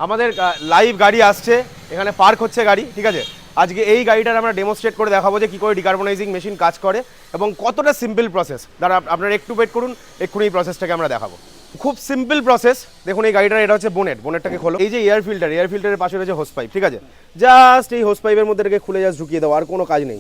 আমাদের লাইভ গাড়ি আসছে, এখানে পার্ক হচ্ছে গাড়ি, ঠিক আছে। আজকে এই গাড়িটার আমরা ডেমোস্ট্রেট করে দেখাবো যে কী করে ডিকার্বনাইজিং মেশিন কাজ করে এবং কতটা সিম্পল প্রসেস। দাঁড়া আপনারা একটু ওয়েট করুন, এক্ষুনি এই প্রসেসটাকে আমরা দেখাবো। খুব সিম্পল প্রসেস। দেখুন এই গাড়িটার এটা হচ্ছে বোনেটটাকে খোলো। এই যে এয়ার ফিল্টারের পাশে রয়েছে হোস পাইপ, ঠিক আছে। জাস্ট এই হোস পাইপের মধ্যে রেখে খুলে জাস্ট ঢুকিয়ে দাও, আর কোনো কাজ নেই।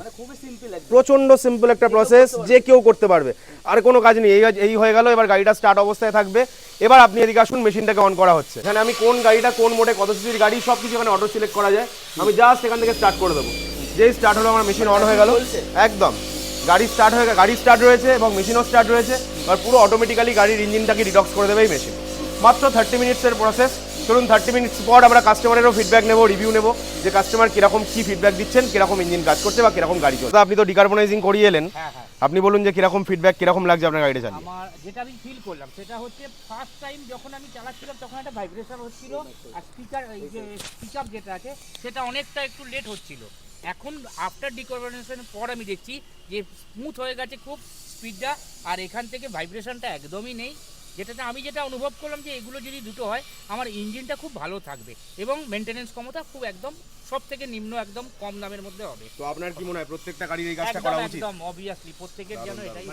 প্রচন্ড সিম্পল একটা প্রসেস, যে কেউ করতে পারবে, আর কোনো কাজ নেই। এই হয়ে গেল। এবার গাড়িটা স্টার্ট অবস্থায় থাকবে। এবার আপনি এদিকে আসুন, মেশিনটাকে অন করা হচ্ছে। এখানে আমি কোন গাড়িটা কোন মোডে কত সিসির গাড়ি সব কিছু এখানে অটো সিলেক্ট করা যায়। আমি জাস্ট এখান থেকে স্টার্ট করে দেবো। যেই স্টার্ট হলো আমার মেশিন অন হয়ে গেল একদম। গাড়ি স্টার্ট রয়েছে এবং মেশিনও স্টার্ট রয়েছে। আর পুরো অটোমেটিক্যালি গাড়ির ইঞ্জিনটাকে ডিটক্স করে দেবে এই মেশিন। মাত্র 30 মিনিটসের প্রসেস। চলুন 30 মিনিটস পর আমরা কাস্টমারেরও ফিডব্যাক নেবো, রিভিউ নেবো যে কাস্টমার কিরকম কি ফিডব্যাক দিচ্ছেন, কিরকম ইঞ্জিন কাজ করছে বা কিরকম গাড়ি চলছে। আপনি তো ডিকার্বনাইজিং করিয়ে এলেন, আপনি বলুন যে কিরকম ফিডব্যাক, কিরকম লাগছে আপনার গাড়িটা চালিয়ে। আমার যেটা আমি ফিল করলাম সেটা হচ্ছে ফার্স্ট টাইম যখন আমি চালাচ্ছিলাম তখন একটা ভাইব্রেশন হচ্ছিল, আর স্পিকার এই যে পিকআপ যেটা আছে সেটা অনেকটা একটু লেট হচ্ছিল। এখন আফটার ডিকার্বনাইজেশনের পর আমি দেখছি যে স্মুথ হয়ে গেছে খুব স্পিডটা, আর এখান থেকে ভাইব্রেশনটা একদমই নেই। যেটা অনুভব করলাম যে এগুলো যদি দুটো হয় আমার ইঞ্জিনটা খুব ভালো থাকবে এবং মেনটেনেন্স ক্ষমতা খুব একদম সব থেকে নিম্ন, একদম কম দামের মধ্যে হবে। তো আপনার কি মনে হয় প্রত্যেকটা গাড়ির এই কাজটা করা উচিত? একদম অবভিয়াসলি প্রত্যেকের জন্য এটাই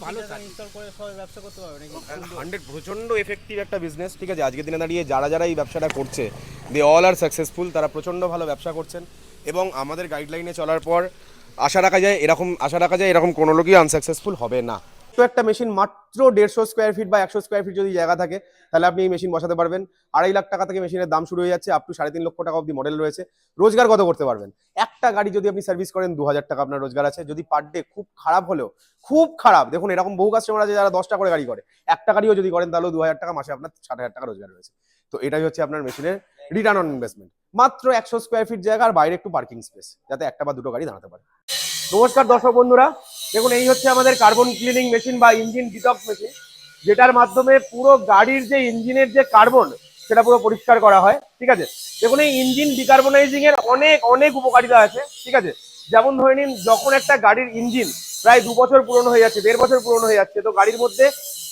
ভালো ইনস্টল করে সবাই ব্যবসা করতে পারবে নাকি? 100 প্রচন্ড এফেক্টিভ একটা বিজনেস, ঠিক আছে। আজকের দিনে দাঁড়িয়ে যারা এই ব্যবসাটা করছে, দে অল আর সাকসেসফুল। তারা প্রচন্ড ভালো ব্যবসা করছেন এবং আমাদের গাইডলাইনে চলার পর আশা রাখা যায় এরকম কোনো লোকই আনসাকসেসফুল হবে না। তো একটা মেশিন মাত্র 150 স্কোয়ার ফিট বা 100 স্কোয়ার ফিট যদি জায়গা থাকে, তাহলে আপনি এই মেশিন বসাতে পারবেন। 2.5 লাখ টাকা থেকে মেশিনের দাম শুরু হয়ে যাচ্ছে, আপ টু 3.5 লক্ষ টাকা অব্দি মডেল রয়েছে। রোজগার কত করতে পারবেন? একটা গাড়ি যদি আপনি সার্ভিস করেন 2000 টাকা আপনার রোজগার আছে। যদি পার ডে খুব খারাপ হলেও, খুব খারাপ, দেখুন এরকম বহু কাস্টমার আছে যারা 10টা করে গাড়ি করে, একটা গাড়িও যদি করেন তাহলেও 2000 টাকা মাসে আপনার 60,000 টাকা রোজগার রয়েছে। তো এটাই হচ্ছে আপনার মেশিনের রিটার্ন অন ইনভেস্টমেন্ট। মাত্র 100 স্কোয়ার ফিট জায়গা আর বাইরে একটু পার্কিং স্পেস, যাতে একটা বা দুটো গাড়ি দাঁড়াতে পারে। নমস্কার দর্শক বন্ধুরা, দেখুন এই হচ্ছে আমাদের কার্বন ক্লিনিং মেশিন বা ইঞ্জিন ডিটক্স মেশিন, যেটার মাধ্যমে পুরো গাড়ির যে ইঞ্জিনের যে কার্বন সেটা পুরো পরিষ্কার করা হয়, ঠিক আছে। দেখুন এই ইঞ্জিন ডিকার্বনাইজিং এর অনেক অনেক উপকারিতা আছে, ঠিক আছে। যেমন ধরে নিন, যখন একটা গাড়ির ইঞ্জিন প্রায় 2 বছর পুরনো হয়ে যাচ্ছে, 1.5 বছর পুরনো হয়ে যাচ্ছে, তো গাড়ির মধ্যে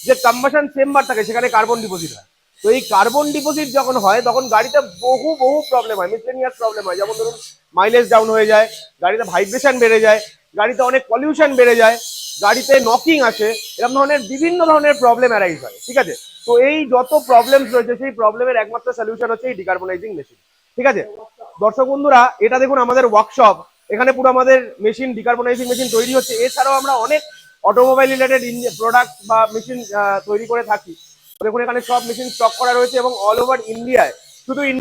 যে কম্বাশন চেম্বার থাকে সেখানে কার্বন ডিপোজিট হয়। তো এই কার্বন ডিপোজিট যখন হয় তখন গাড়িতে বহু বহু প্রবলেম হয়, মিসলেনিয়াস প্রবলেম হয়। যেমন ধরুন মাইলেজ ডাউন হয়ে যায়, গাড়িতে ভাইব্রেশন বেড়ে যায়, গাড়িতে অনেক পলিউশন বেড়ে যায়, গাড়িতে নকিং আসে, এরকম ধরনের বিভিন্ন ধরনের প্রবলেম অ্যারাইজ হয়, ঠিক আছে। তো এই যত প্রবলেমস রয়েছে সেই প্রবলেমের একমাত্র সলিউশন হচ্ছে এই ডিকার্বনাইজিং মেশিন, ঠিক আছে। দর্শক বন্ধুরা, এটা দেখুন আমাদের ওয়ার্কশপ, এখানে পুরো আমাদের মেশিন ডিকার্বনাইজিং মেশিন তৈরি হচ্ছে। এছাড়াও আমরা অনেক অটোমোবাইল রিলেটেড প্রোডাক্ট বা মেশিন তৈরি করে থাকি। দেখুন এখানে সব মেশিন স্টক করা রয়েছে এবং অল ওভার ইন্ডিয়ায়, শুধু ইন্ডিয়া